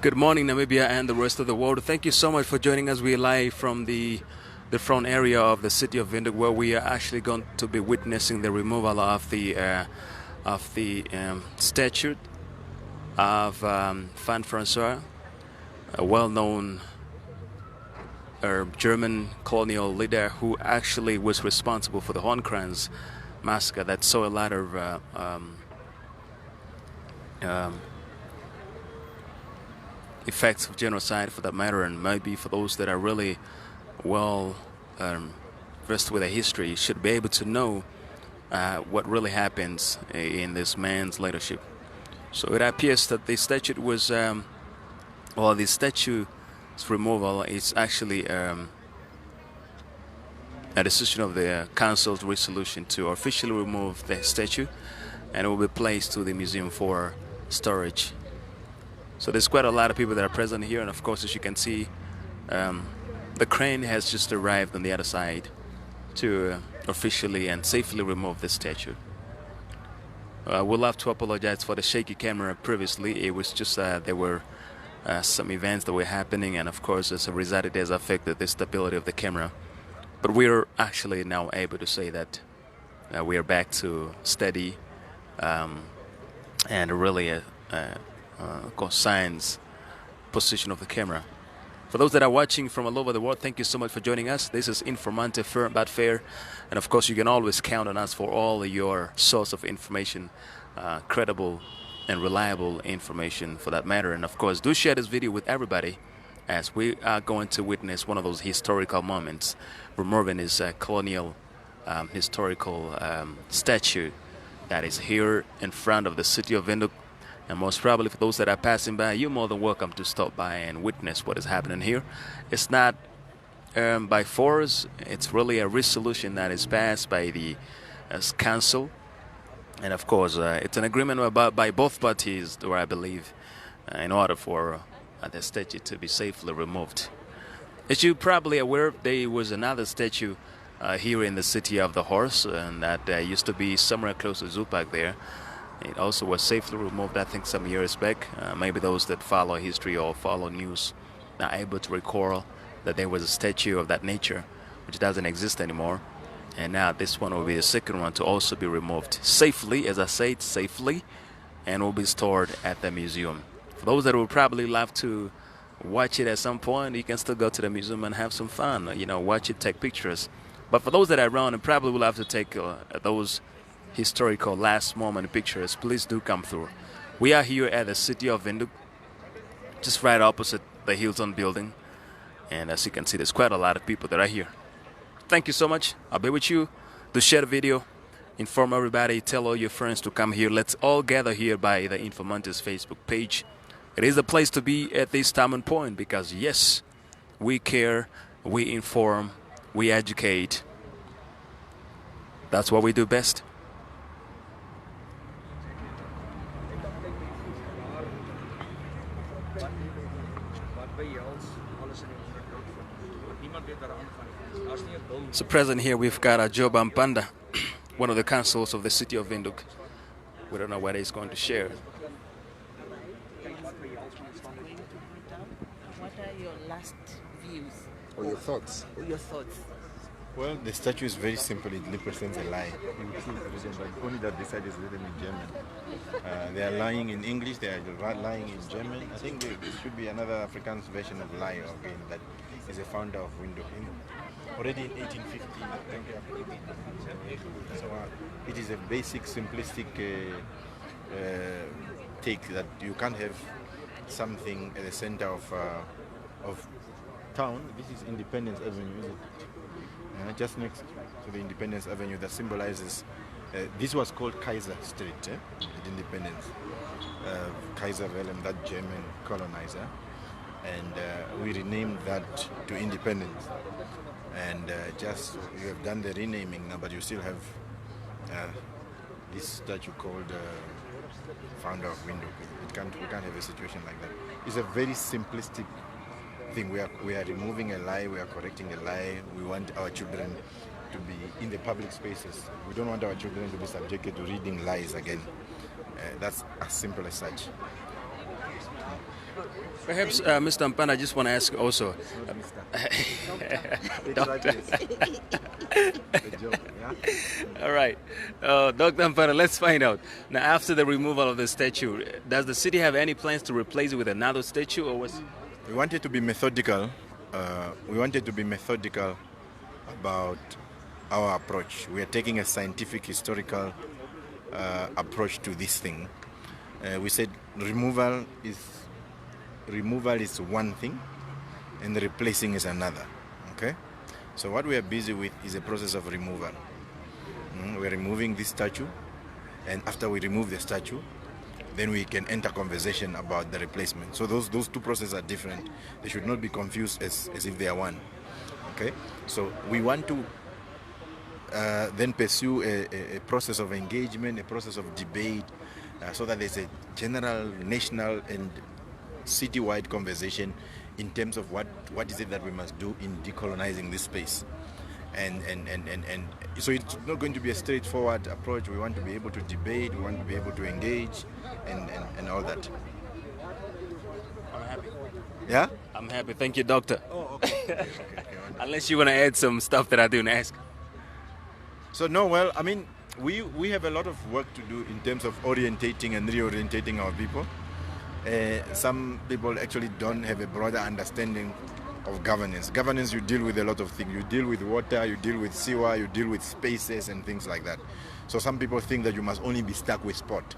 Good morning, Namibia and the rest of the world. Thank you so much for joining us. We're live from the front area of the city of Windhoek, where we are actually going to be witnessing the removal of the statue of Van Francois, a well-known German colonial leader who actually was responsible for the Hornkrans massacre that saw a lot of effects of genocide, for that matter, and maybe for those that are really well versed with the history should be able to know what really happens in this man's leadership. So it appears that the statue was, or the statue's removal is actually a decision of the council's resolution to officially remove the statue, and it will be placed to the museum for storage. So there's quite a lot of people that are present here, and of course, as you can see, the crane has just arrived on the other side to officially and safely remove the statue. We'll have to apologize for the shaky camera previously. It was just there were some events that were happening, and of course, as a result, it has affected the stability of the camera. But we're actually now able to say that we are back to steady and really science position of the camera. For those that are watching from all over the world, thank you so much for joining us. This is Informante about Fair, and of course you can always count on us for all your source of information, credible and reliable information for that matter. And of course, do share this video with everybody, as we are going to witness one of those historical moments, removing this colonial historical statue that is here in front of the city of Windhoek. And most probably for those that are passing by, you're more than welcome to stop by and witness what is happening here. It's not by force. It's really a resolution that is passed by the council. And of course, it's an agreement by both parties, I believe, in order for the statue to be safely removed. As you're probably aware, there was another statue here in the city of the horse, and that used to be somewhere close to Zoo Park there. It also was safely removed, I think, some years back. Maybe those that follow history or follow news are able to recall that there was a statue of that nature, which doesn't exist anymore. And now this one will be the second one to also be removed safely, as I said, safely, and will be stored at the museum. For those that would probably love to watch it at some point, you can still go to the museum and have some fun, watch it, take pictures. But for those that are around and probably will have to take those historical last moment pictures, please do come through. We are here at the city of Windhoek, just right opposite the Hilton building, and as you can see, there's quite a lot of people that are here. Thank you so much. I'll be with you. Do share the video, inform everybody, tell all your friends to come here. Let's all gather here by the Informante's Facebook page. It is the place to be at this time and point, because yes, we care, we inform, we educate. That's what we do best. So present here we've got Joe Bampanda, one of the councils of the city of Windhoek. We don't know what he's going to share. What are your last views? Or your thoughts? Well, the statue is very simple. It represents a lie. You see it's written, but only that this side is written in German. They are lying in English, they are lying in German. I think there should be another Afrikaans version of lie again that is a founder of Windhoek. Already in 1850, so it is a basic, simplistic take that you can't have something at the center of town. This is Independence Avenue, isn't it? Just next to the Independence Avenue, that symbolizes. This was called Kaiser Street at Independence. Kaiser Wilhelm, that German colonizer, and we renamed that to Independence. And just you have done the renaming now, but you still have this statue called founder of Windhoek. We can't have a situation like that. It's a very simplistic thing. We are removing a lie. We are correcting a lie. We want our children to be in the public spaces. We don't want our children to be subjected to reading lies again. That's as simple as such. Perhaps, Mr. Ampana, I just want to ask also. Not Mr. Take right Doctor. place. The joke, yeah? All right. Dr. Ampana, let's find out. Now, after the removal of the statue, does the city have any plans to replace it with another statue, or was? We wanted to be methodical. We wanted to be methodical about our approach. We are taking a scientific, historical approach to this thing. We said removal is one thing, and replacing is another. Okay, so what we are busy with is a process of removal. We're removing this statue, and after we remove the statue, then we can enter conversation about the replacement. So those two processes are different. They should not be confused as if they are one. Okay, so we want to then pursue a process of engagement, a process of debate, so that there's a general, national, and citywide conversation in terms of what is it that we must do in decolonizing this space. And so it's not going to be a straightforward approach. We want to be able to debate, we want to be able to engage, and all that. I'm happy. Yeah? I'm happy. Thank you, Doctor. Oh, okay. Unless you want to add some stuff that I didn't ask. So no, well, I mean, we have a lot of work to do in terms of orientating and reorientating our people. Some people actually don't have a broader understanding of governance. Governance, you deal with a lot of things. You deal with water, you deal with sewer, you deal with spaces and things like that. So some people think that you must only be stuck with sport.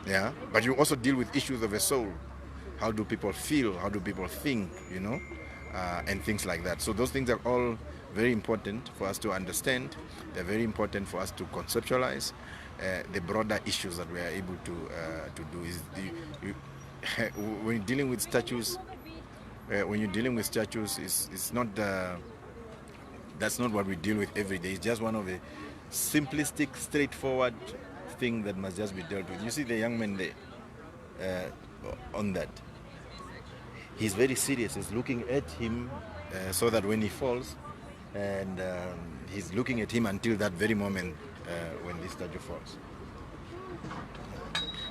Yeah, but you also deal with issues of the soul. How do people feel? How do people think? And things like that. So those things are all very important for us to understand. They're very important for us to conceptualize the broader issues that we are able to do. When you're dealing with statues, it's not that's not what we deal with every day. It's just one of the simplistic, straightforward thing that must just be dealt with. You see the young man there on that. He's very serious. He's looking at him so that when he falls, and he's looking at him until that very moment when this statue falls.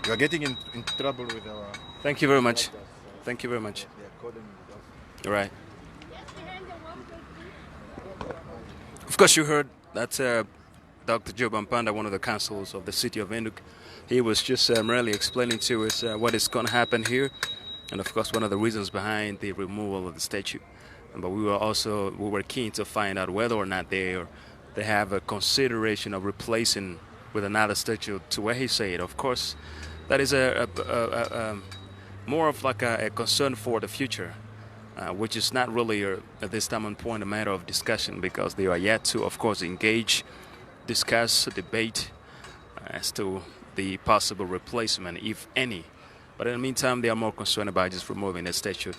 You are getting in trouble with our... Thank you very much. Thank you very much. They are calling us. All right. Of course, you heard that's Dr. Job Ampanda, one of the councils of the city of Windhoek. He was just merely explaining to us what is going to happen here, and of course, one of the reasons behind the removal of the statue. But we were keen to find out whether or not they have a consideration of replacing with another statue. To where he said, of course, that is more of like a concern for the future, which is not really at this time and point a matter of discussion, because they are yet to, of course, engage, discuss, debate as to the possible replacement, if any. But in the meantime, they are more concerned about just removing the statue,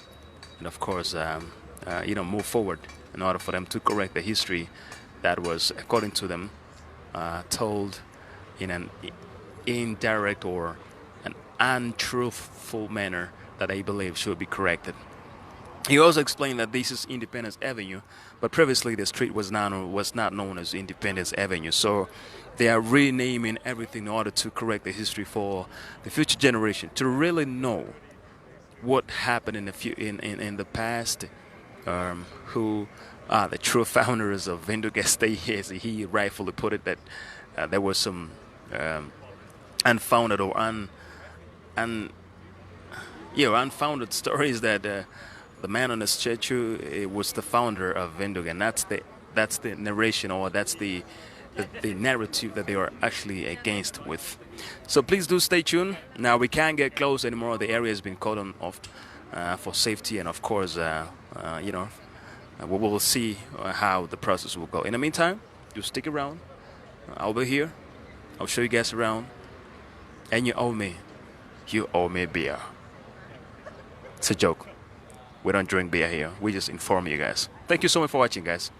and of course, move forward in order for them to correct the history that was, according to them, told in an indirect or an untruthful manner that they believe should be corrected. He also explained that this is Independence Avenue, but previously the street was not known as Independence Avenue. So they are renaming everything in order to correct the history for the future generation to really know what happened in the past, who are the true founders of Windhoek Estate, as he rightfully put it, that there was some unfounded or unfounded stories that the man on the statue was the founder of Windhoek, and that's the narration, or that's the narrative that they are actually against with. So please do stay tuned. Now we can't get close anymore. The area has been cordoned off for safety, and of course, we will see how the process will go. In the meantime, you stick around. I'll be here. I'll show you guys around. And you owe me beer. It's a joke. We don't drink beer here. We just inform you guys. Thank you so much for watching, guys.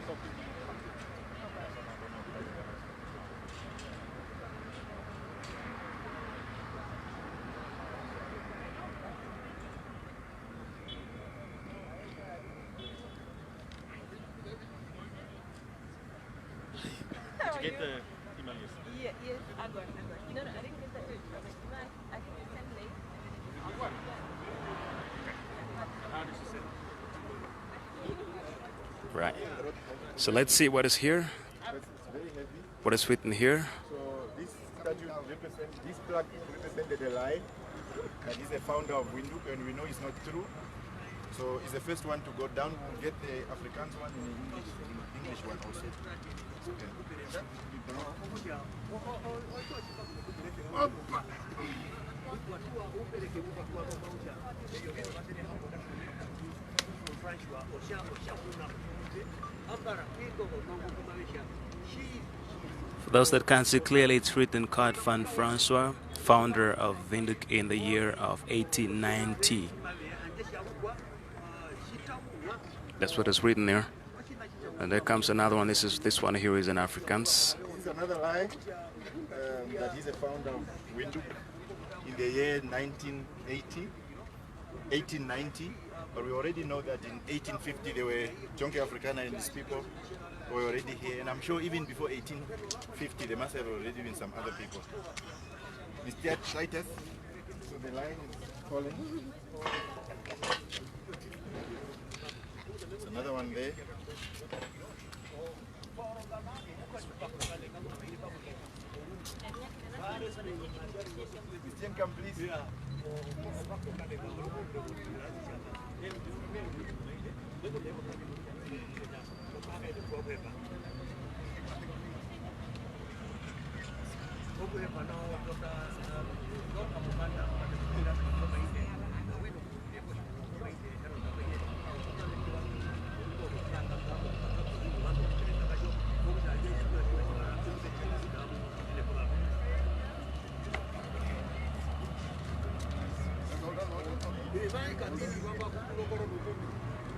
Did you get the email yesterday? Yeah, yes, I got it. No, I didn't get the email. I think it's sent late. How did she send it? Right. So let's see what is here. It's very heavy. What is written here? So this statue represents, this plaque represented a lie that he's the founder of Windhoek, and we know it's not true. So it's the first one to go down. We'll get the Afrikaans one and the English one also. For those that can't see clearly, it's written Curt von Francois, founder of Windhoek in the year of 1890. That's what is written there. And there comes another one. This one here is in Afrikaans. This is another lie that he's the founder of Windhoek in the year 1890. But we already know that in 1850 there were Jonke Afrikaner and these people were already here. And I'm sure even before 1850 there must have already been some other people. Mr. Titus, so the line is falling. There's another one there. Christian, come please.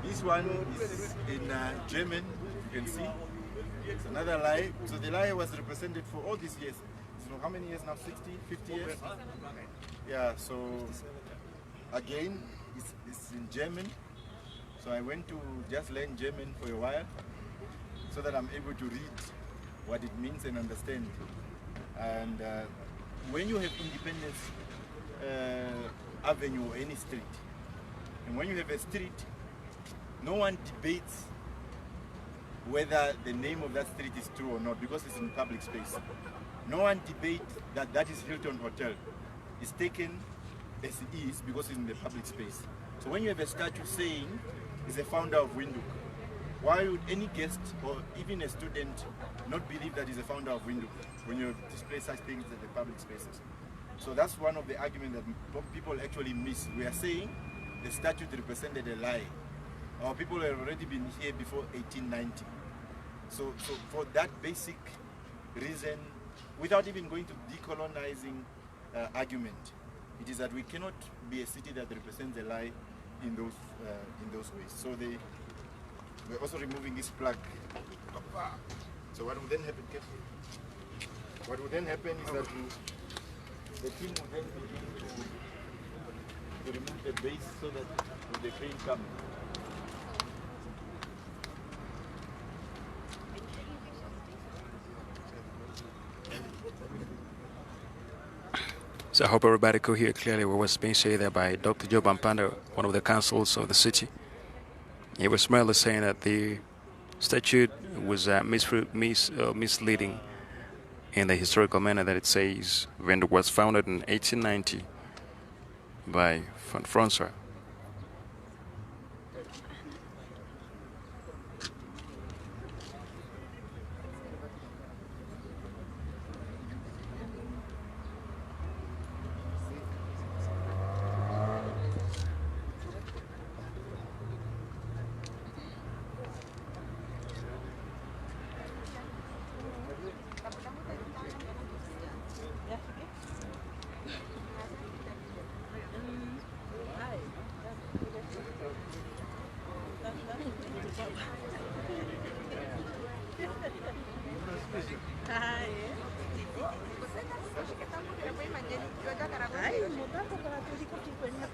This one is in German, you can see. It's another lie. So the lie was represented for all these years. So how many years now? 60, 50 years? Yeah, so again, it's in German. So I went to just learn German for a while so that I'm able to read what it means and understand. And when you have Independence Avenue or any street, and when you have a street, no one debates whether the name of that street is true or not because it's in public space. No one debates that that is Hilton Hotel. It's taken as it is because it's in the public space. So when you have a statue saying it's the founder of Windhoek, why would any guest or even a student not believe that he's the founder of Windhoek when you display such things in the public spaces? So that's one of the arguments that people actually miss. We are saying the statue represented a lie. Our people have already been here before 1890. So for that basic reason, without even going to decolonizing argument, it is that we cannot be a city that represents a lie in those ways. So we're also removing this plaque. So what would then happen? What would then happen is that the team would then begin to remove the base so that when the crane comes. So I hope everybody could hear clearly what was being said there by Dr. Joe Bampanda, one of the councils of the city. He was merely saying that the statute was misleading in the historical manner that it says Windhoek was founded in 1890 by von Francois. Ay, muda ko para tuloy ko kikwenya.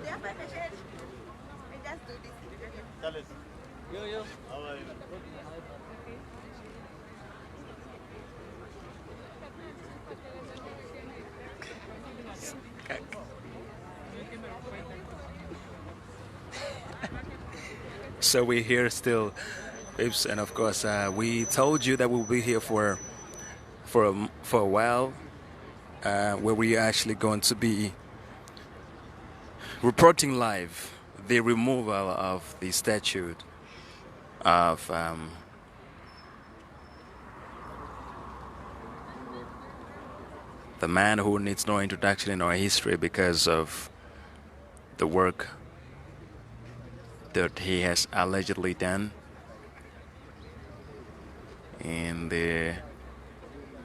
Yeah, my patient. We just do this. Charles. Yo. How are you? So we're here still, babes, and of course we told you that we'll be here for a while, where we are actually going to be reporting live the removal of the statue of the man who needs no introduction in our history because of the work that he has allegedly done in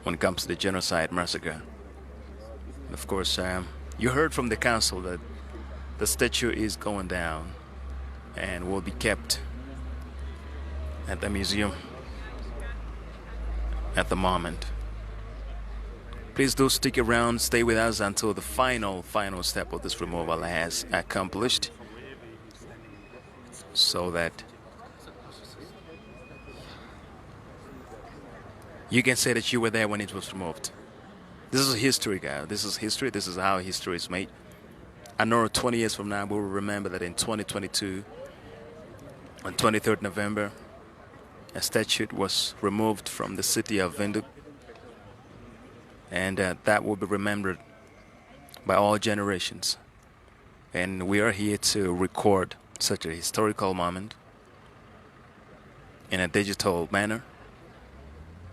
when it comes to the genocide massacre. Of course, you heard from the council that the statue is going down and will be kept at the museum at the moment. Please do stick around, stay with us until the final step of this removal has accomplished, so that you can say that you were there when it was removed. This is history, guys. This is history. This is how history is made. I know 20 years from now, we will remember that in 2022, on 23rd November, a statue was removed from the city of Windhoek, and that will be remembered by all generations. And we are here to record such a historical moment in a digital manner,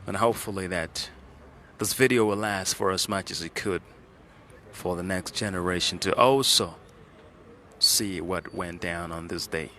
and hopefully that this video will last for as much as it could for the next generation to also see what went down on this day.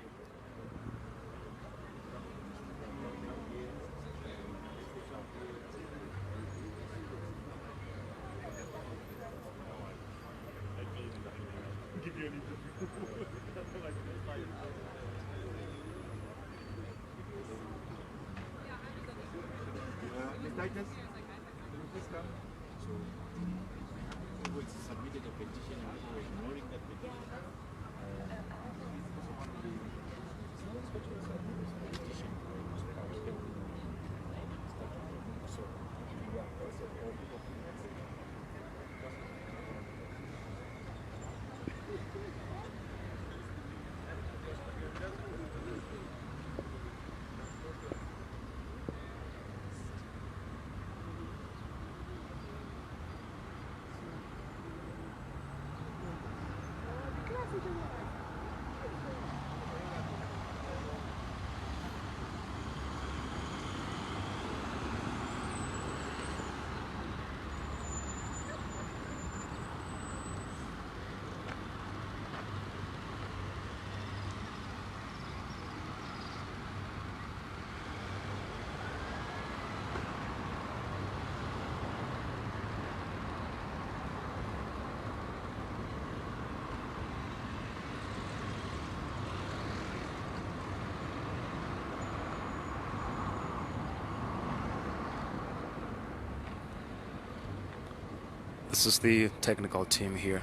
This is the technical team here.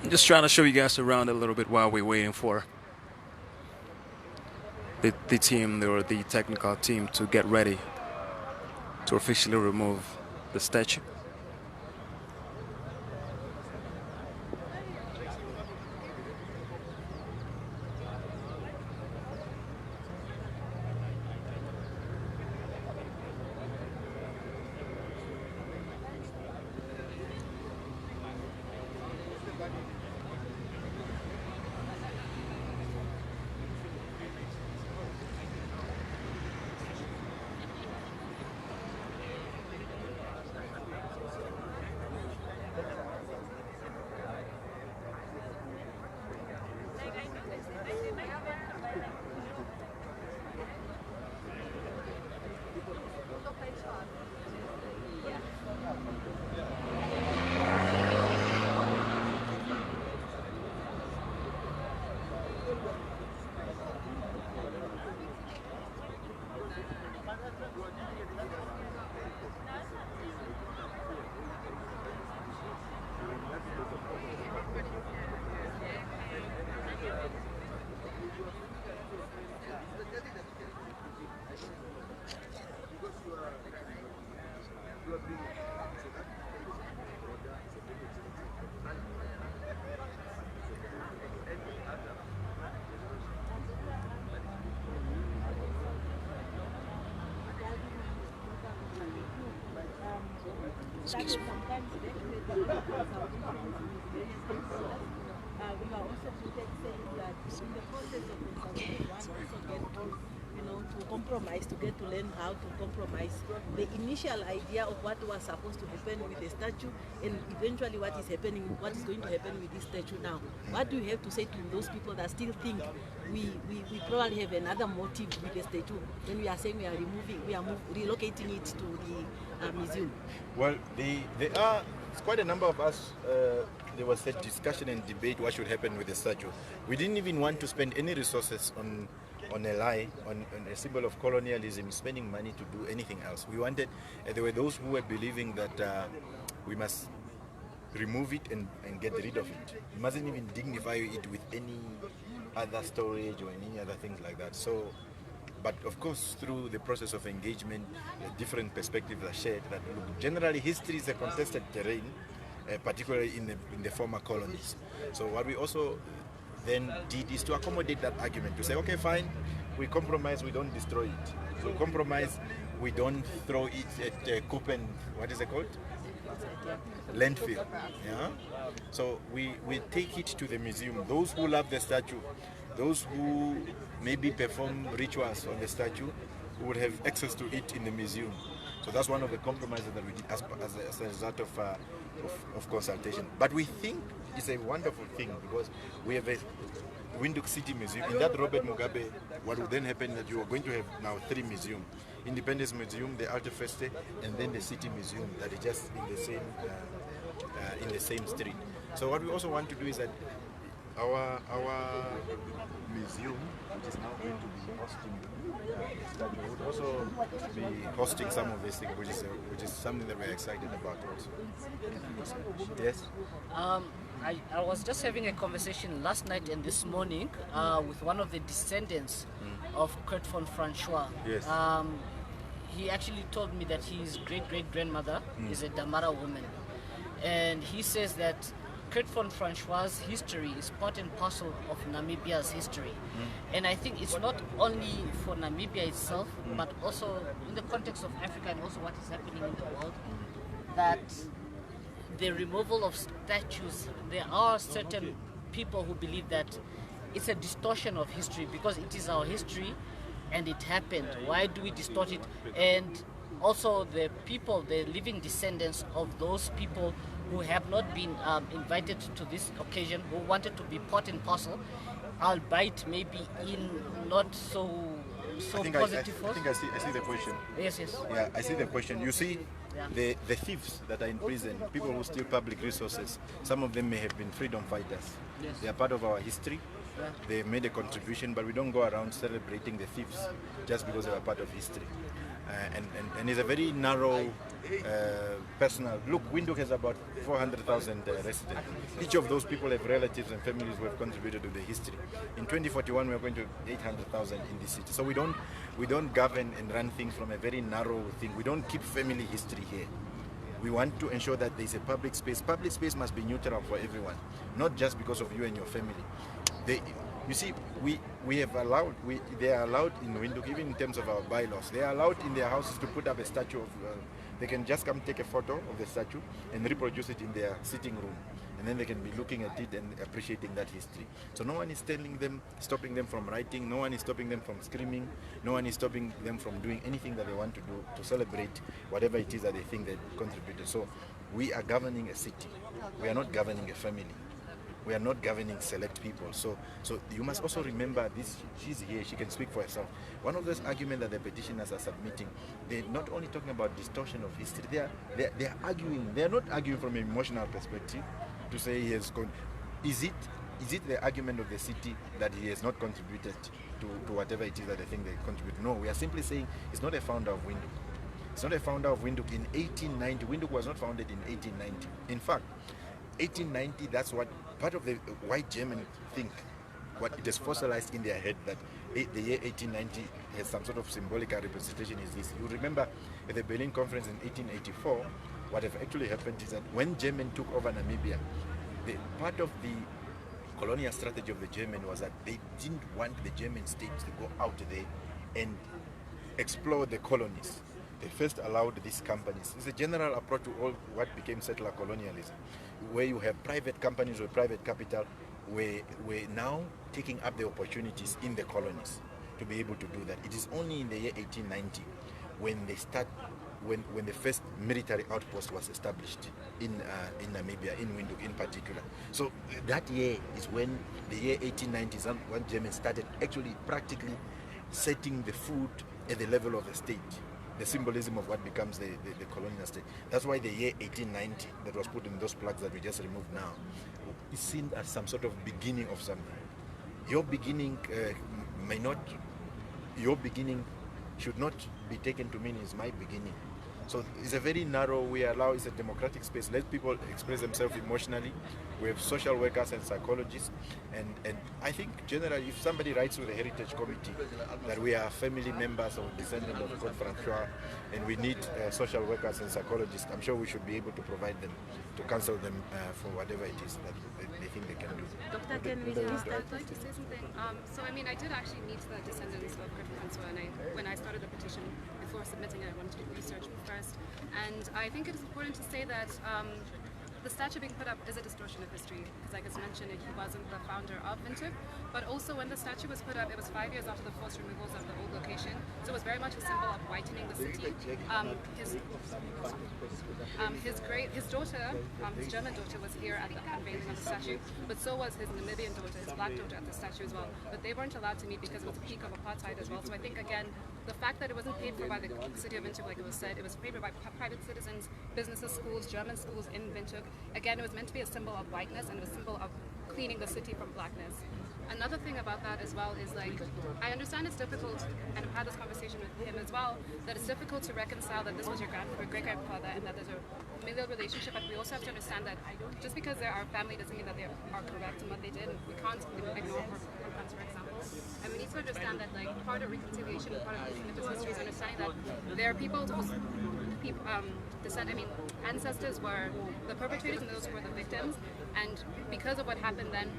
I'm just trying to show you guys around a little bit while we're waiting for the team or the technical team to get ready to officially remove the statue. Excuse me. To compromise, to get to learn how to compromise the initial idea of what was supposed to happen with the statue and eventually what is going to happen with this statue now. What do you have to say to those people that still think we probably have another motive with the statue when we are saying we are relocating it to the museum? Well, there are quite a number of us. There was a discussion and debate what should happen with the statue. We didn't even want to spend any resources on a lie, on a symbol of colonialism, spending money to do anything else. We wanted, there were those who were believing that we must remove it and get rid of it. We mustn't even dignify it with any other storage or any other things like that. So, but of course, through the process of engagement, different perspectives are shared that look, generally history is a contested terrain, particularly in the former colonies. So what we also then did is to accommodate that argument, to say, okay, fine, we compromise, we don't destroy it. So compromise, we don't throw it at Kupen, what is it called? Landfill. Yeah? So we take it to the museum. Those who love the statue, those who maybe perform rituals on the statue, would have access to it in the museum. So that's one of the compromises that we did as a result of consultation. But we think it's a wonderful thing because we have a Windhoek City Museum. In that Robert Mugabe, what would then happen is that you are going to have now 3 museums. Independence Museum, the Alte Feste, and then the City Museum that is just in the same street. So what we also want to do is that our museum, which is now going to be hosting that would also be hosting some of these things, which is something that we're excited about also. Yes? I was just having a conversation last night and this morning with one of the descendants of Curt von Francois. Yes. He actually told me that his great-great-grandmother is a Damara woman. And he says that Curt von Francois' history is part and parcel of Namibia's history. And I think it's not only for Namibia itself, but also in the context of Africa and also what is happening in the world, that the removal of statues, there are certain people who believe that it's a distortion of history because it is our history and it happened. Why do we distort it? And also the people, the living descendants of those people who have not been invited to this occasion, who wanted to be part and parcel, albeit maybe in not so positive I think I see the question. Yes, yes. Yeah, I see the question. You see, Yeah. the thieves that are in prison, people who steal public resources, some of them may have been freedom fighters. Yes. They are part of our history. Yeah. They made a contribution, but we don't go around celebrating the thieves just because they are part of history. And it's a very narrow, personal. Look, Windhoek has about 400,000 residents. Each of those people have relatives and families who have contributed to the history. In 2041, we are going to 800,000 in this city. So we don't govern and run things from a very narrow thing. We don't keep family history here. We want to ensure that there is a public space. Public space must be neutral for everyone, not just because of you and your family. You see, they are allowed in Windhoek, even in terms of our bylaws, they are allowed in their houses to put up a statue of, they can just come take a photo of the statue and reproduce it in their sitting room. And then they can be looking at it and appreciating that history. So no one is stopping them from writing, no one is stopping them from screaming, no one is stopping them from doing anything that they want to do to celebrate whatever it is that they think they contributed. So we are governing a city. We are not governing a family. We are not governing select people. So you must also remember this. She's here, she can speak for herself. One of those arguments that the petitioners are submitting, they're not only talking about distortion of history, they're arguing, they're not arguing from an emotional perspective to say he has gone. Is it the argument of the city that he has not contributed to whatever it is that they think they contribute? No, we are simply saying he's not a founder of Windhoek. He's not a founder of Windhoek in 1890. Windhoek was not founded in 1890. In fact, 1890, that's what part of the white German think, what it is fossilized in their head, that the year 1890 has some sort of symbolic representation is this. You remember at the Berlin Conference in 1884, what have actually happened is that when Germany took over Namibia, part of the colonial strategy of the German was that they didn't want the German states to go out there and explore the colonies. They first allowed these companies. It's a general approach to all what became settler colonialism, where you have private companies with private capital, where we're now taking up the opportunities in the colonies to be able to do that. It is only in the year 1890 when the first military outpost was established in Namibia, in Windhoek in particular. So that year is when the year 1890 is when Germans started actually practically setting the food at the level of the state, the symbolism of what becomes the colonial state. That's why the year 1890 that was put in those plaques that we just removed now is seen as some sort of beginning of something. Your beginning should not be taken to mean it's my beginning. So it's a very narrow, it's a democratic space. Let people express themselves emotionally. We have social workers and psychologists. And I think generally if somebody writes to the Heritage Committee that we are family members or descendants of Curt von Francois and we need social workers and psychologists, I'm sure we should be able to provide them, to counsel them for whatever it is that they think they can do. Doctor, can we I'd like to say something. So I did actually meet the descendants of Curt von Francois, and when I started the petition, before submitting it, I wanted to do research first. And I think it is important to say that the statue being put up is a distortion of history, because like as mentioned, he wasn't the founder of Windhoek, but also when the statue was put up, it was 5 years after the forced removals of the old location, so it was very much a symbol of whitening the city. His daughter, his German daughter, was here at the unveiling of the statue, but so was his Namibian daughter, his black daughter, at the statue as well. But they weren't allowed to meet because it was a peak of apartheid as well. So I think again, the fact that it wasn't paid for by the city of Windhoek, like it was said, it was paid for by private citizens, businesses, schools, German schools in Windhoek. Again, it was meant to be a symbol of whiteness and a symbol of cleaning the city from blackness. Another thing about that as well is I understand it's difficult, and I've had this conversation with him as well, that it's difficult to reconcile that this was your great-grandfather and that there's a familial relationship, but we also have to understand that just because they're our family doesn't mean that they are correct in what they did. We can't ignore Francois, for example. And we need to understand that part of reconciliation and part of looking at this history is understanding that there are people whose ancestors were the perpetrators and those were the victims, and because of what happened then,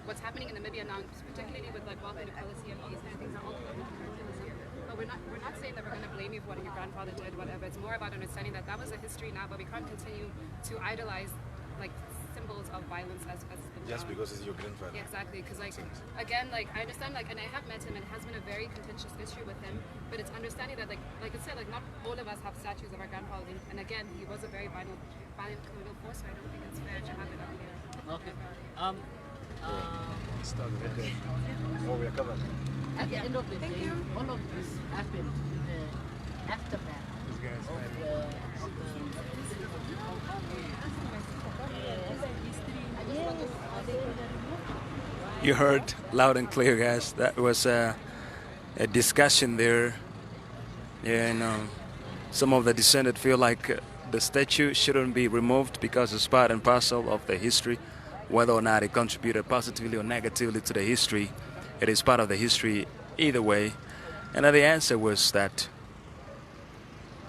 what's happening in Namibia now, particularly with wealth inequality and all these kind of things, are all connected to colonialism. But we're not saying that we're going to blame you for what your grandfather did, whatever. It's more about understanding that that was a history now, but we can't continue to idolize symbols of violence as Just because it's your grandfather. Yeah, exactly, because again, I understand, and I have met him, and it has been a very contentious issue with him. But it's understanding that, like I said, not all of us have statues of our grandfather. And again, he was a very violent criminal force. So I don't think it's fair to have it up here. Okay. Okay. Oh, we are covered. At the end of the day, all of this happened in the aftermath You heard loud and clear, guys. That was a discussion there. And some of the descendants feel like the statue shouldn't be removed because it's part and parcel of the history. Whether or not it contributed positively or negatively to the history, it is part of the history either way. And the answer was that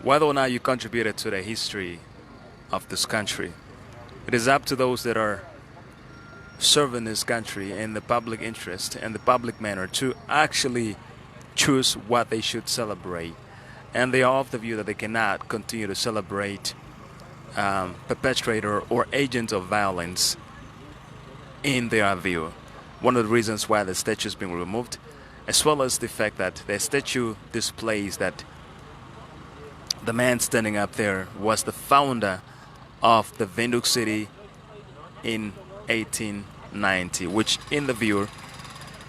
whether or not you contributed to the history of this country, it is up to those that are serving this country in the public interest and the public manner to actually choose what they should celebrate. And they are of the view that they cannot continue to celebrate perpetrator or agents of violence in their view. One of the reasons why the statue is being removed, as well as the fact that the statue displays that the man standing up there was the founder of the Windhoek city in 1890, which in the view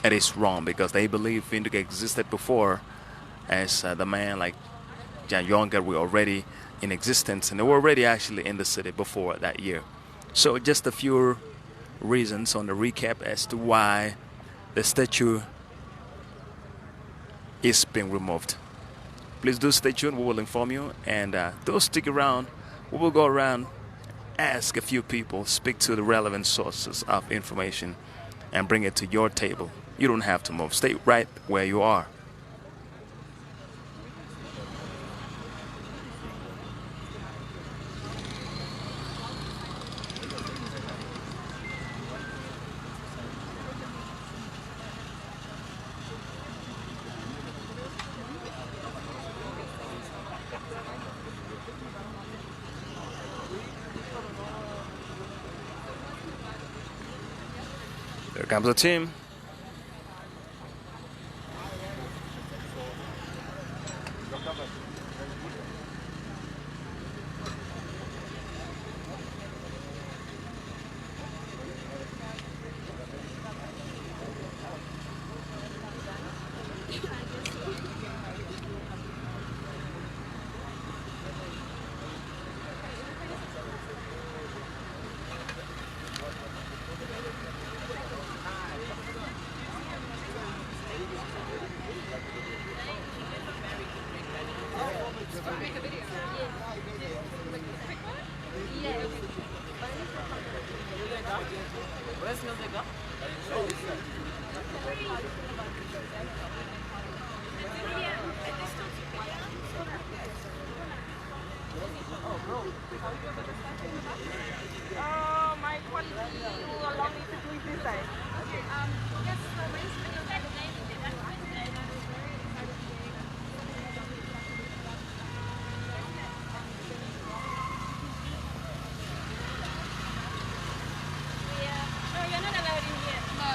it is wrong because they believe Windhoek existed before, as the man like Jan Jonker were already in existence and they were already actually in the city before that year. So just a few reasons on the recap as to why the statue is being removed. Please do stay tuned, we will inform you, and do stick around. We will go around, ask a few people, speak to the relevant sources of information and bring it to your table. You don't have to move, stay right where you are. There comes the team. My quality will allow me to do it this side. No, you're not allowed in here. No.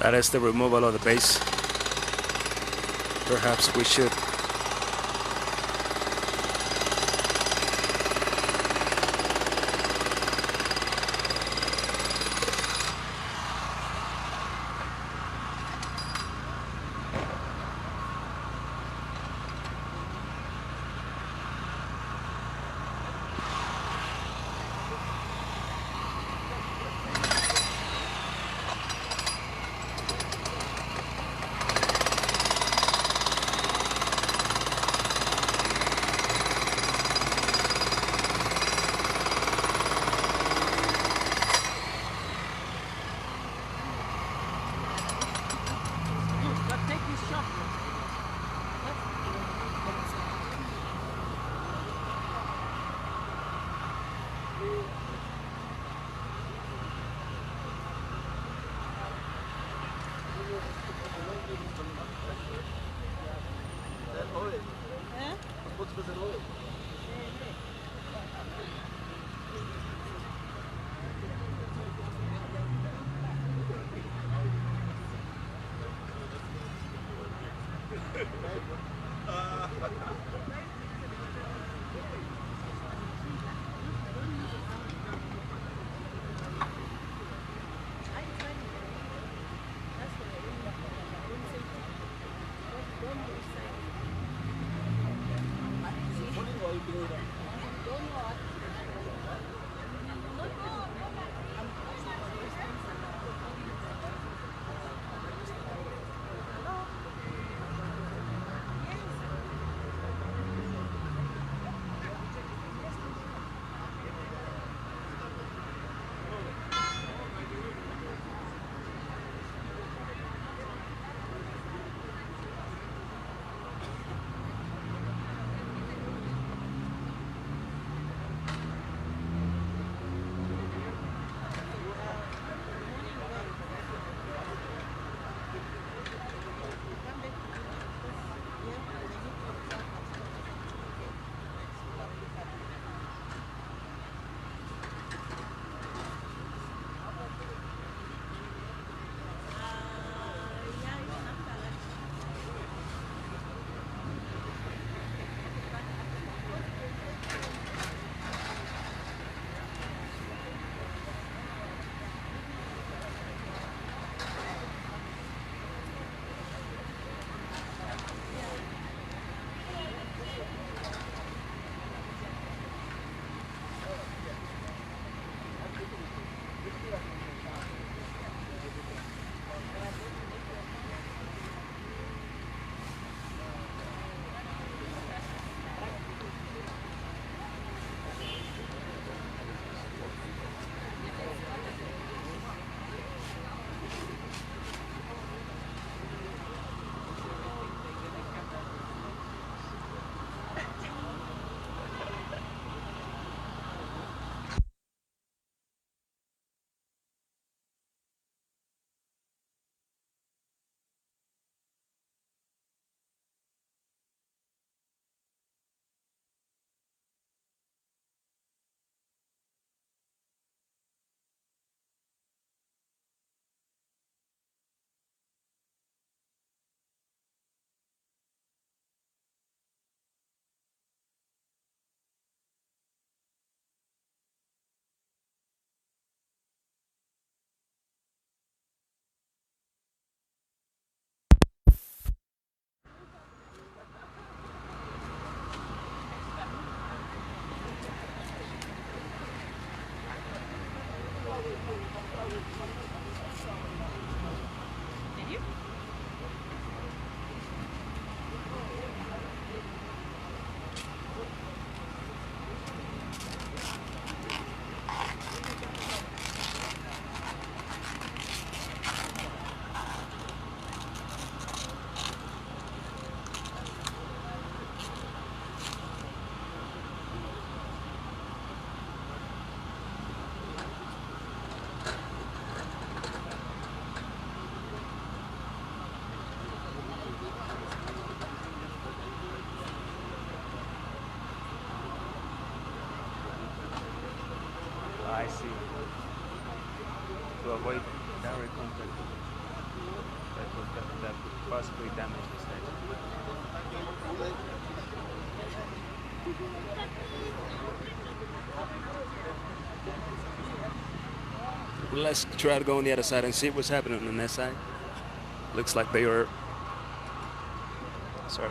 That is the removal of the base. Perhaps we should Did you? I see. To avoid direct contact that could possibly damage the statue. Let's try to go on the other side and see what's happening on that side. Looks like they are. Sorry.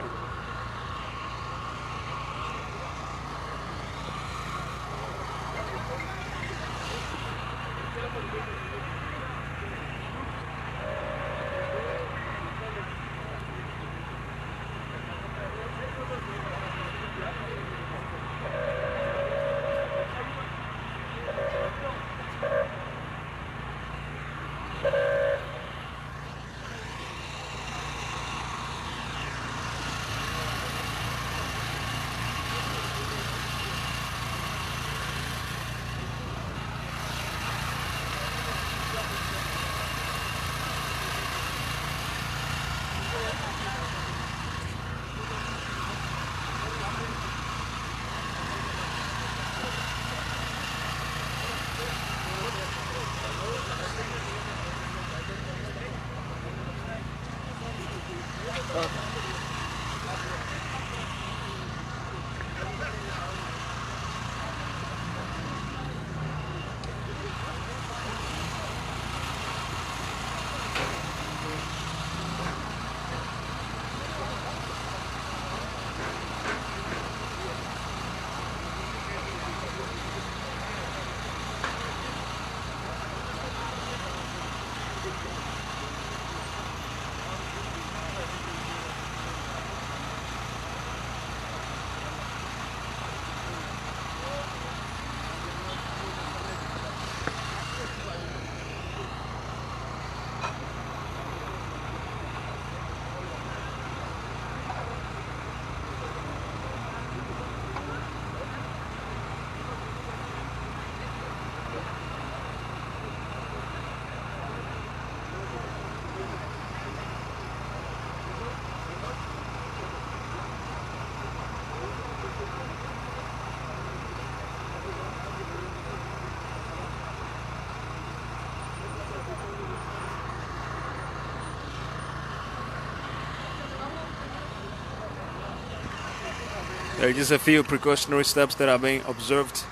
There are just a few precautionary steps that are being observed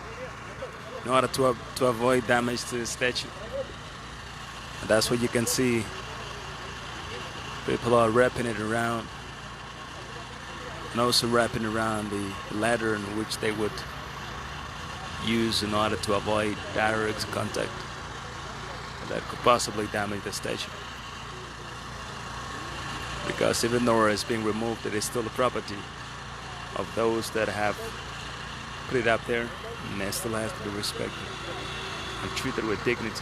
in order to avoid damage to the statue. And that's what you can see. People are wrapping it around and also wrapping around the ladder in which they would use in order to avoid direct contact that could possibly damage the statue. Because even though it's being removed, it is still the property of those that have put it up there, and it still has to be respected and treated with dignity.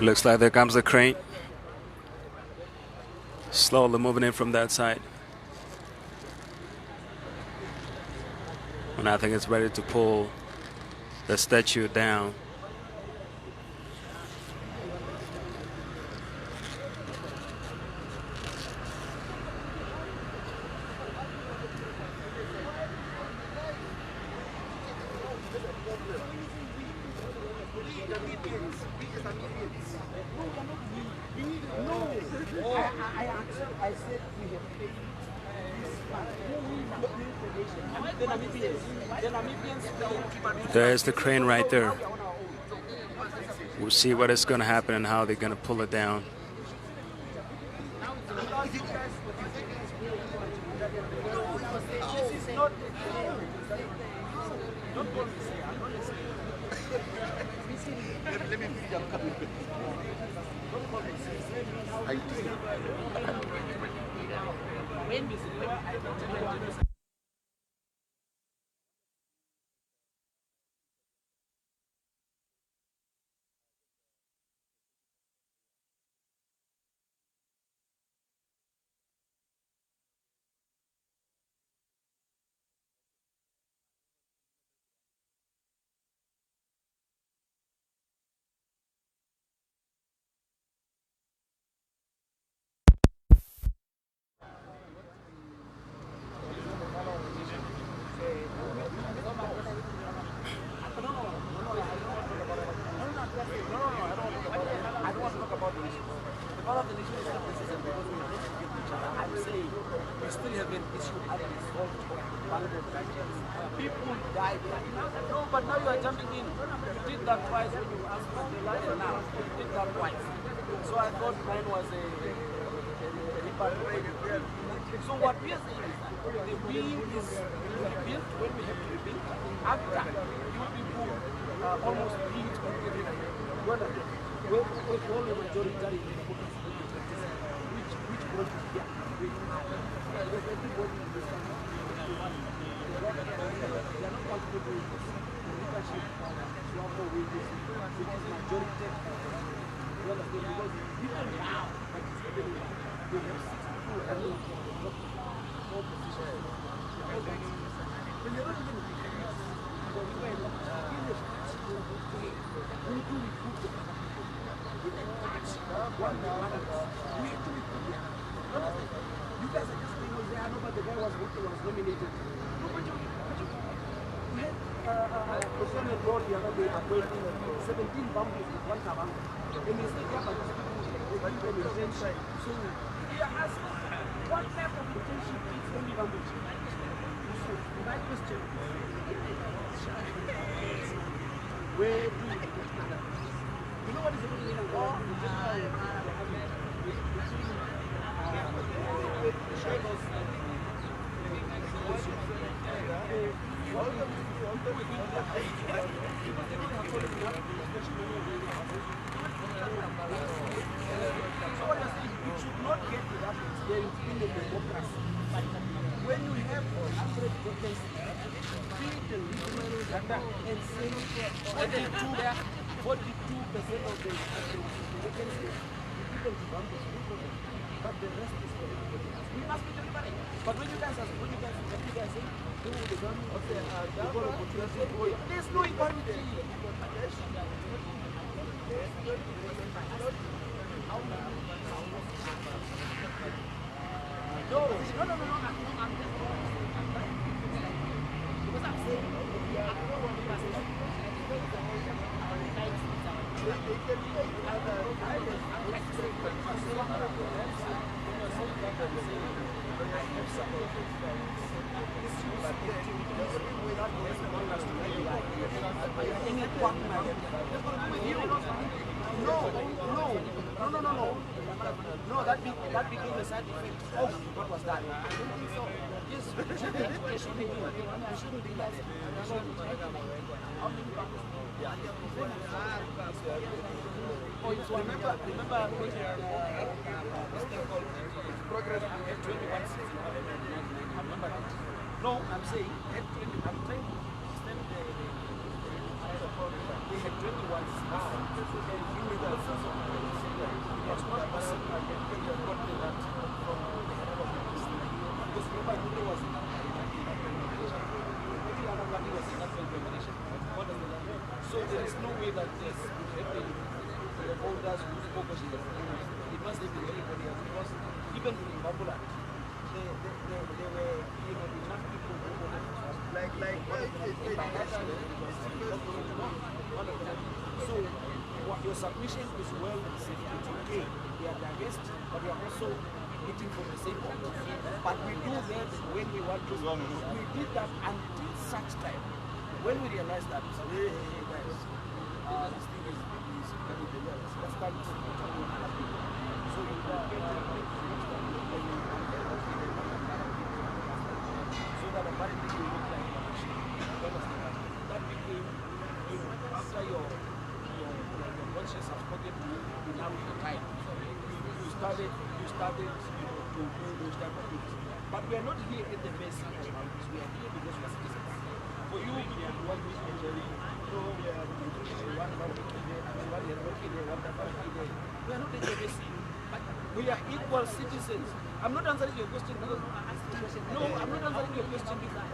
It looks like there comes the crane. Slowly moving in from that side. And I think it's ready to pull the statue down. There's the crane right there. We'll see what is going to happen and how they're going to pull it down. People died. No, but now you are jumping in. You did that twice when you asked for the light now. You did that twice. So I thought mine was a repair. So what we are saying is that the beam is rebuilt when we have to rebuild. After you people almost beat everything. With all the majority which brought it here. They are not comfortable with this leadership swap wages, which is majority. You understand? Because people now participating, they have 62 and 4 positions. When you're not even in the business, when you are in the who do we put the one we have to recruit them. You guys are just saying, I know, but the guy was nominated. No, but we had President Lord the other day appointing 17 bumbles with one tabang. And he said, yeah, but these people, they give them internship. So we are asking, what type of internship is only bumbles? So my question, where do you know what is happening in Angola? When you have 100 vacancies, feed the liberals and say 42% of the vacancies, people want to but the rest is for everybody else. We must be delivering. But when you guys say, who the government of the there's no equality. No. Because I'm saying, No, that became a side effect of what was done. So, yes, it shouldn't be like that. Oh, it's remember when this thing called progress at 21 seats. Remember that? No, I'm saying at 20, I'm trying to extend the they had 21 now. And in the process of it was not possible to get that from the head of the ministry. Because remember, Nuno was in that so there is no way that this would happen to the holders who spoke of it. It must have been everybody else. Because even in Babula, there were enough people who were like so your submission is well received. It's okay. We are diverse, but we are also eating from the same pot. But we do that when we want to. We did that until such time when we realized that hey guys, this thing is very dangerous. Let's start to so you can get so that apparently you look like a machine. That became, after your conscience has spoken to you, now is the time. You started to do those type of things. But we are not here in the basic challenges. We are here because we are citizens. For you, people want to enjoy, we are one barbecue day, one barbecue day, one barbecue day. We are not in the basic. But we are equal citizens. I'm not answering your question because no, I'm not answering your question because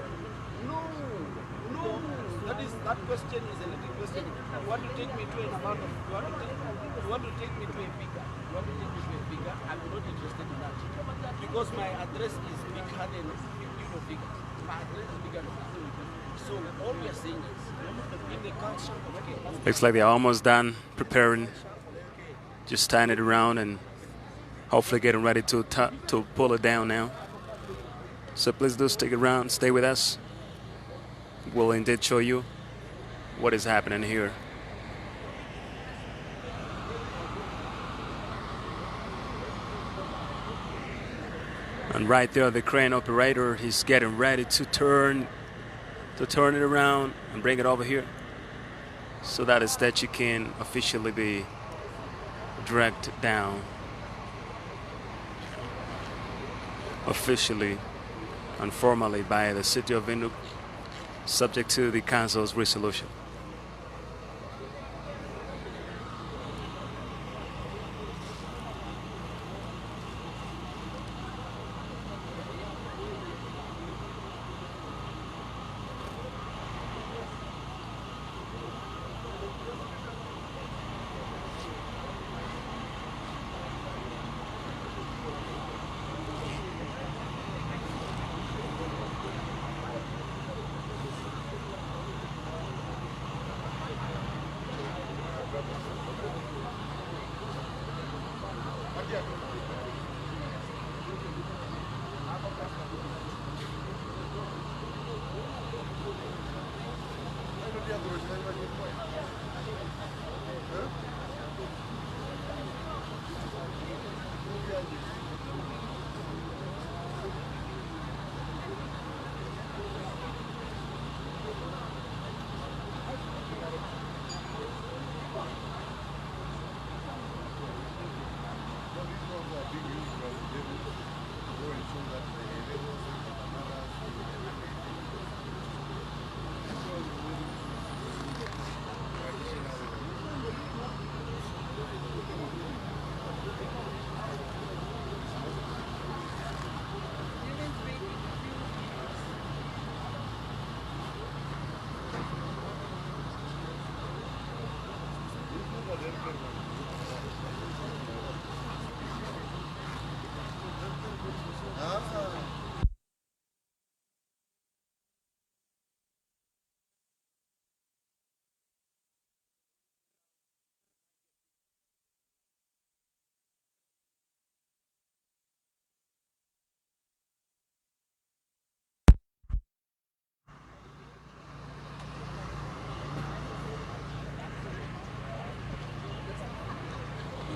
no. That question is a little question. You want to take me to an amount of you want to take me to a figure. You want to take me to a figure. I'm not interested in that. Because my address is bigger than figures. My address is bigger than figures. So all we are saying is in the culture, okay. Looks like they're almost done preparing. Just tying it around and hopefully getting ready to pull it down now. So please do stick around, stay with us. We'll indeed show you what is happening here. And right there, the crane operator, he's getting ready to turn it around and bring it over here so that the statue can officially be dragged down. Officially and formally by the city of Windhoek, subject to the council's resolution.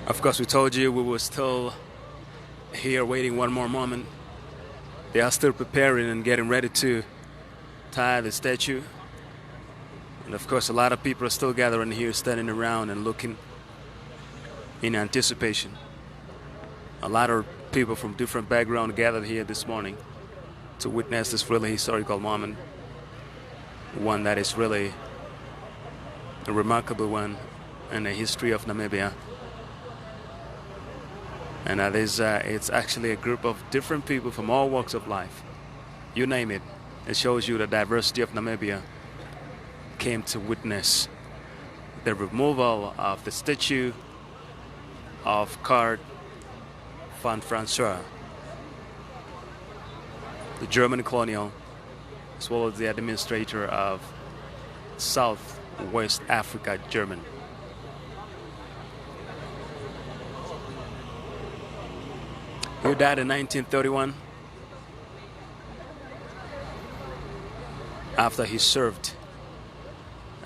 Of course, we told you we were still here waiting one more moment. They are still preparing and getting ready to tie the statue. And of course, a lot of people are still gathering here, standing around and looking in anticipation. A lot of people from different backgrounds gathered here this morning to witness this really historical moment. One that is really a remarkable one in the history of Namibia. And it's actually a group of different people from all walks of life. You name it. It shows you the diversity of Namibia came to witness the removal of the statue of Curt von Francois, the German colonial, as well as the administrator of Southwest Africa, German. He died in 1931 after he served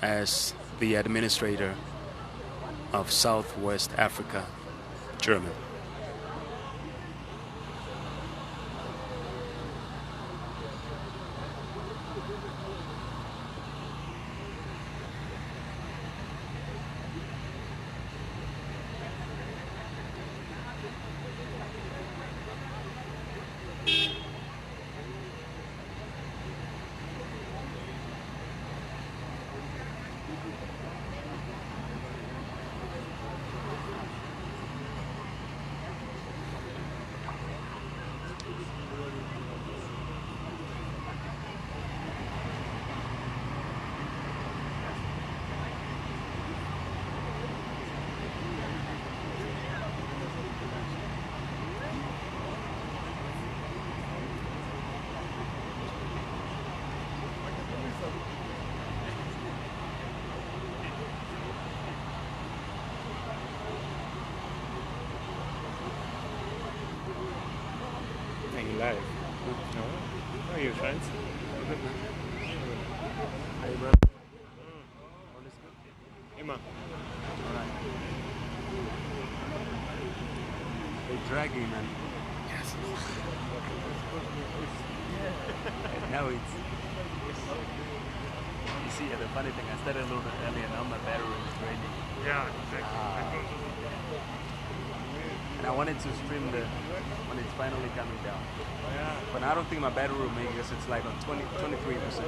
as the administrator of Southwest Africa, German. Live. No? Are you friends? Hey, brother. All is good? Emma. Alright. They drag him and yes. And now it's you see the funny thing, I started a little bit earlier, now my battery is draining. Yeah, exactly. And I wanted to stream when it's finally coming down. Yeah. But I don't think my battery will make it because it's like on 23%.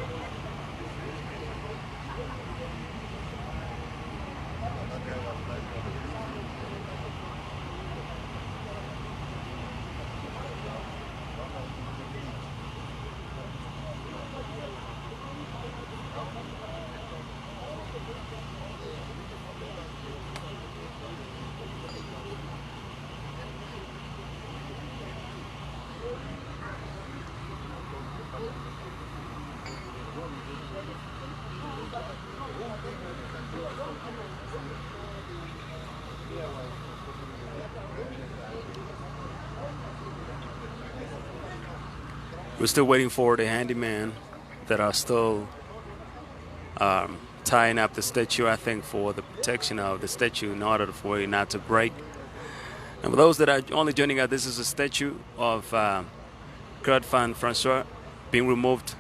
We're still waiting for the handyman that are still tying up the statue, I think, for the protection of the statue in order for it not to break. And for those that are only joining us, this is a statue of Curt von Francois being removed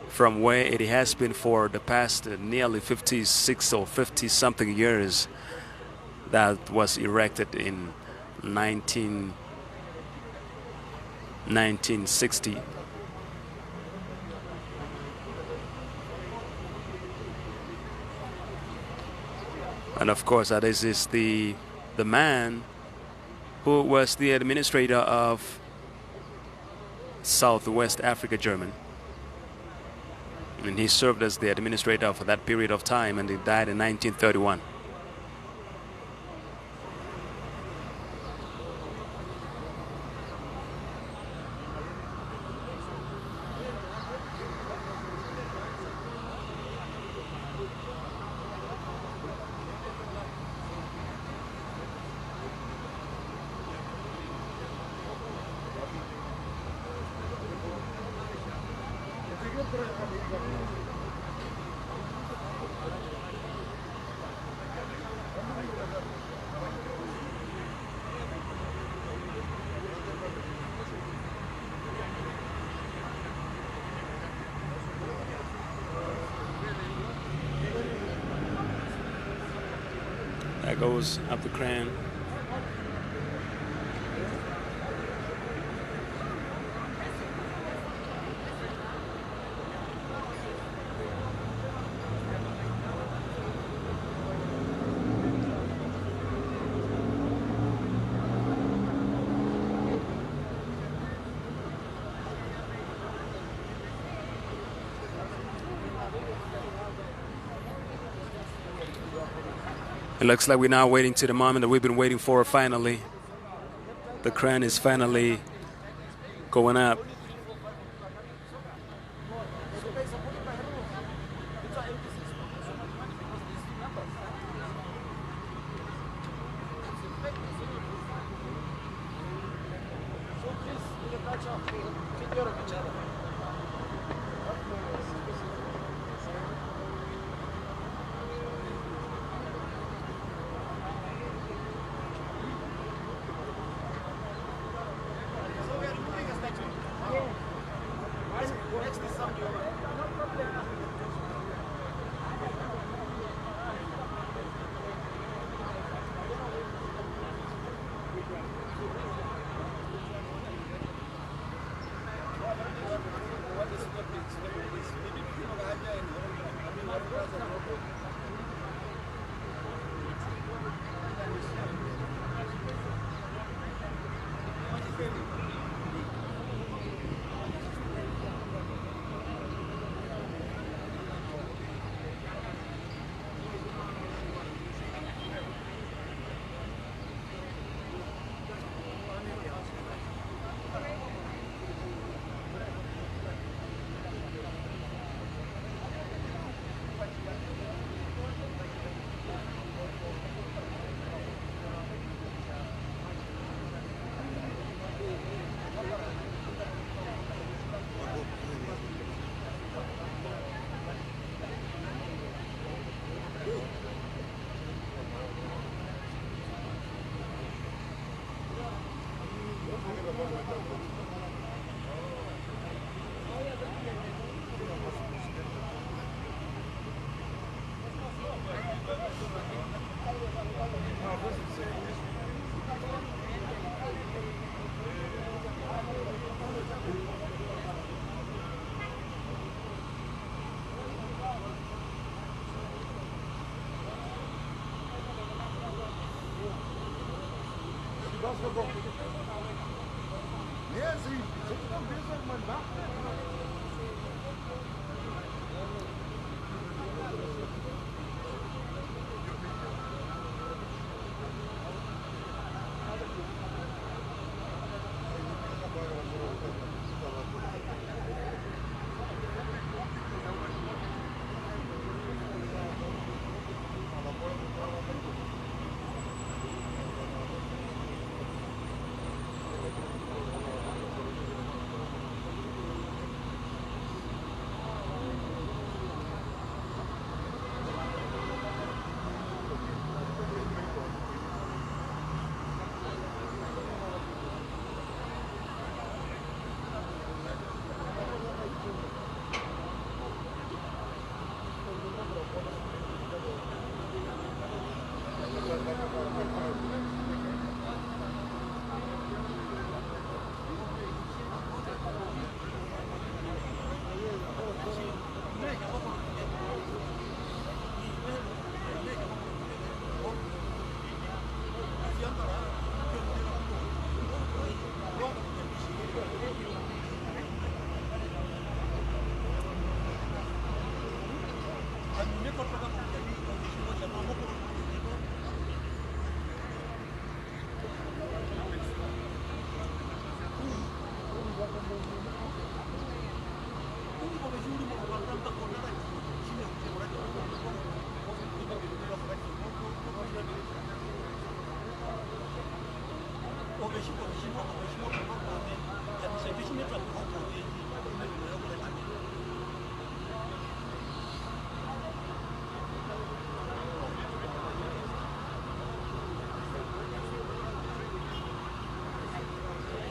from where it has been for the past nearly 56 or 50 something years. That was erected in 1960. And of course, this is the man who was the administrator of Southwest Africa, German. And he served as the administrator for that period of time, and he died in 1931. That goes up the crane. It looks like we're now waiting to the moment that we've been waiting for finally. The crane is finally going up.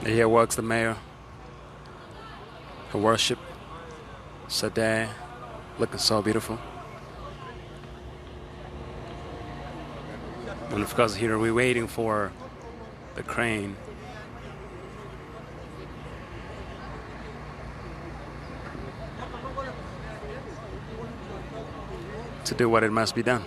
Here walks the mayor. Her worship, Sadeh, looking so beautiful. And of course here we're waiting for the crane. To do what it must be done.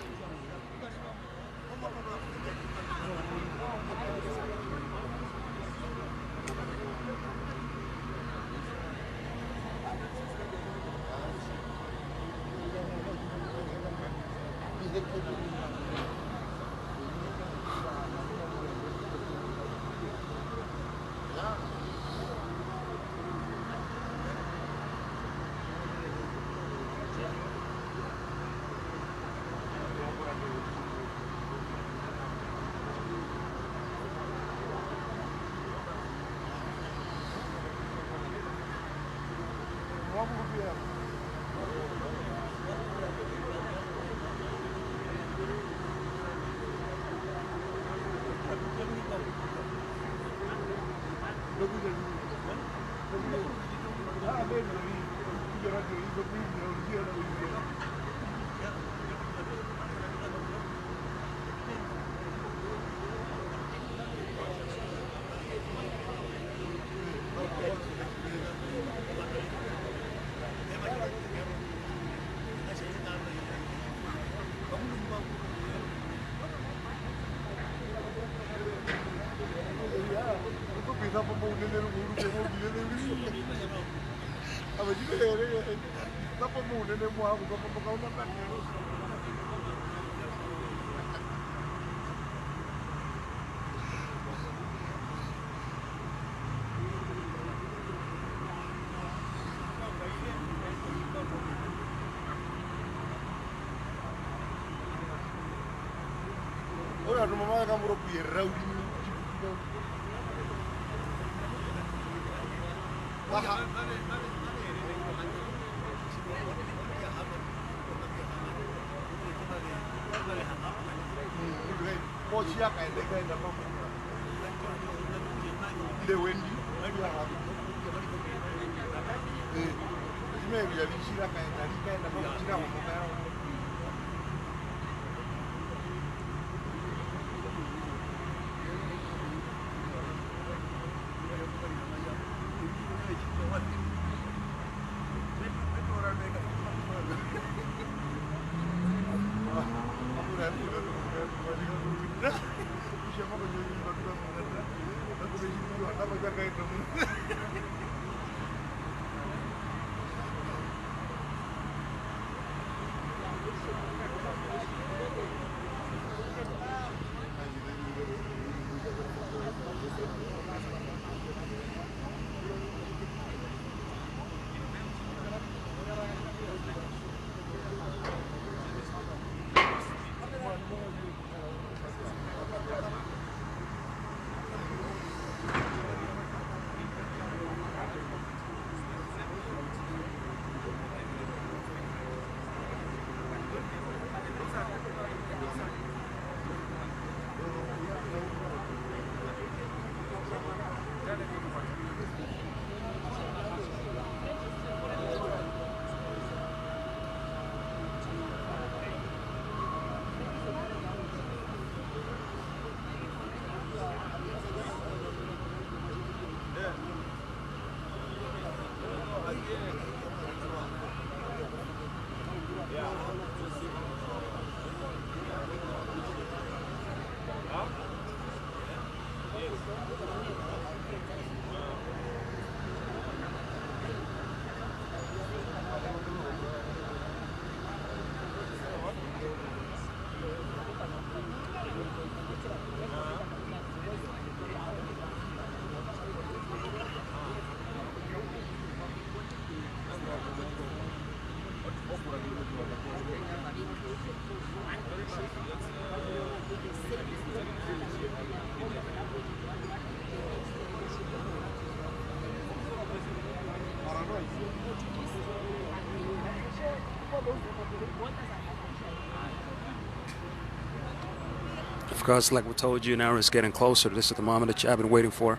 Ora no mama ka muro ku yerraudi. Aha. Pochia ka ndeka enda papa. Ile wendi. Maybe ya lishira ka enda papa chira mo ka. Of course, like we told you, now it's getting closer. This is the moment that I've been waiting for.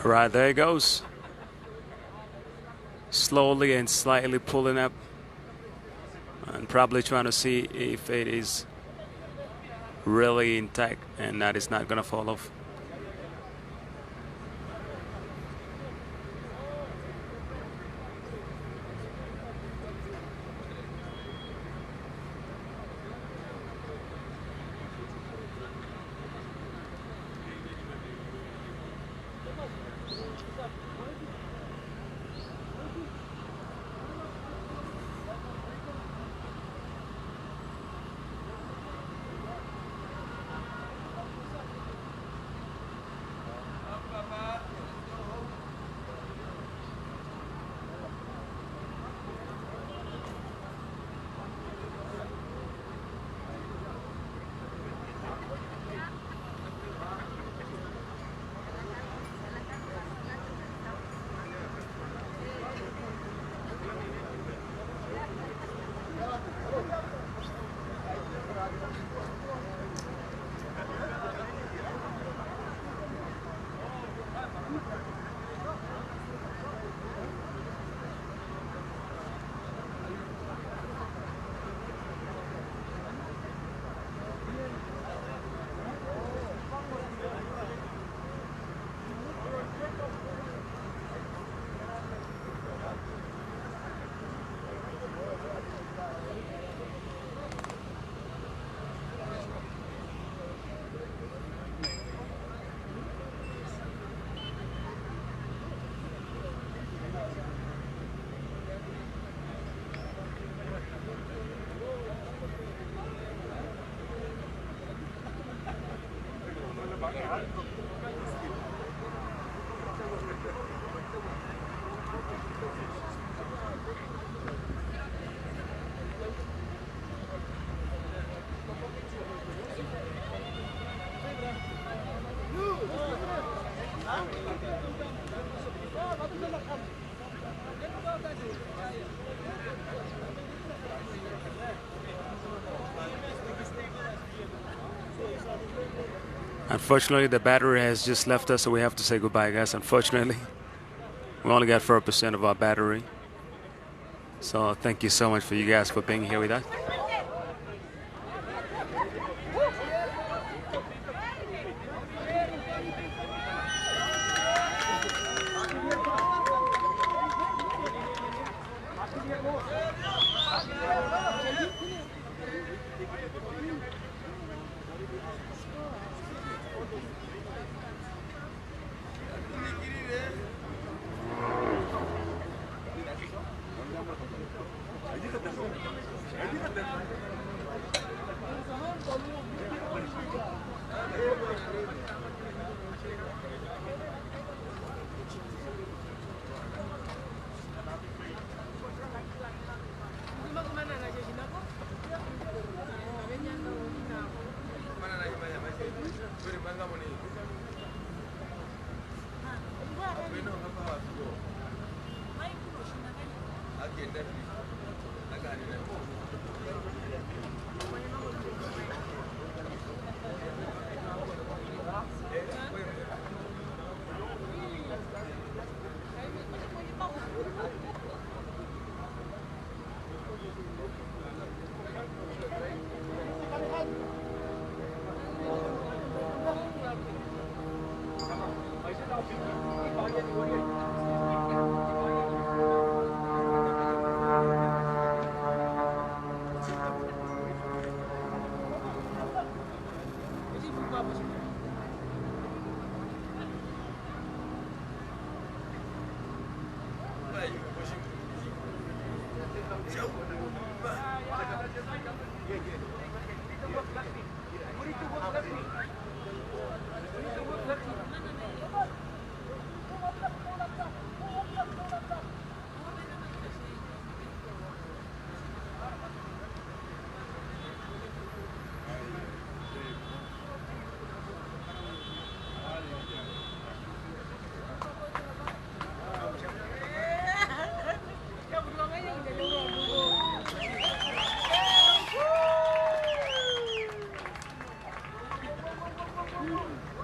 Right, there it goes. Slowly and slightly pulling up and probably trying to see if it is really intact and that it's not going to fall off. Unfortunately, the battery has just left us, so we have to say goodbye, guys. Unfortunately, we only got 4% of our battery. So thank you so much for you guys for being here with us.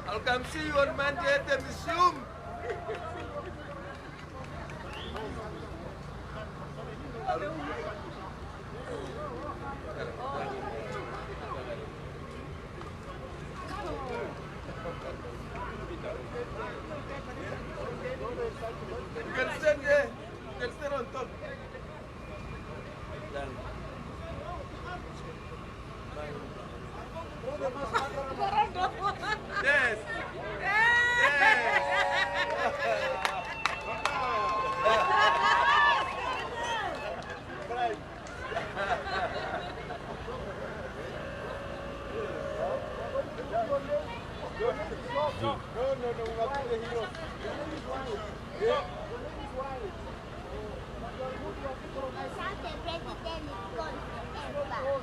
I'll come see you on Monday at the museum. You can stand there. You can stand on top. Yes.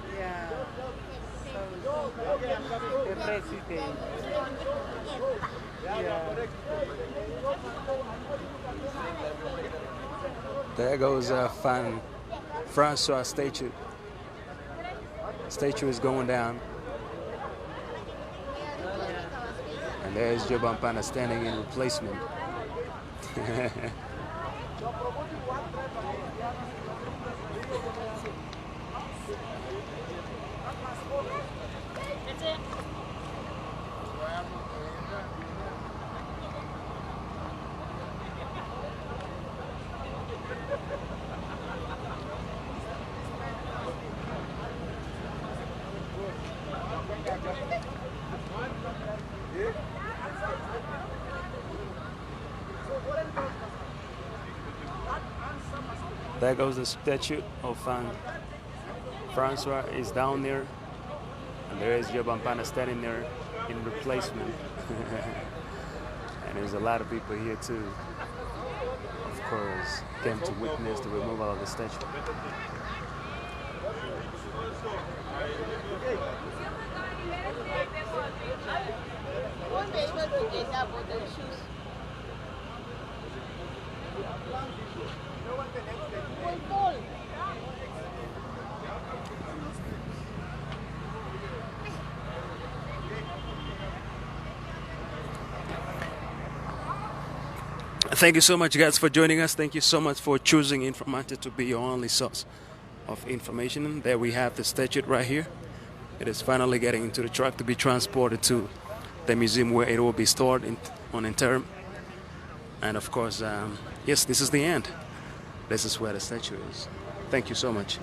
Yeah. The president. Yeah. There goes Fan Francois statue. Statue is going down. And there's Joe Bampana standing in replacement. There goes the statue of Francois is down there, and there is Joe Bampana standing there in replacement. And there's a lot of people here too, of course, came to witness the removal of the statue. Won't be able to get up with the shoes. Will fall. Thank you so much, guys, for joining us. Thank you so much for choosing Informante to be your only source of information. There we have the statue right here. It is finally getting into the truck to be transported to the museum where it will be stored on interim. And of course, yes, this is the end. This is where the statue is. Thank you so much.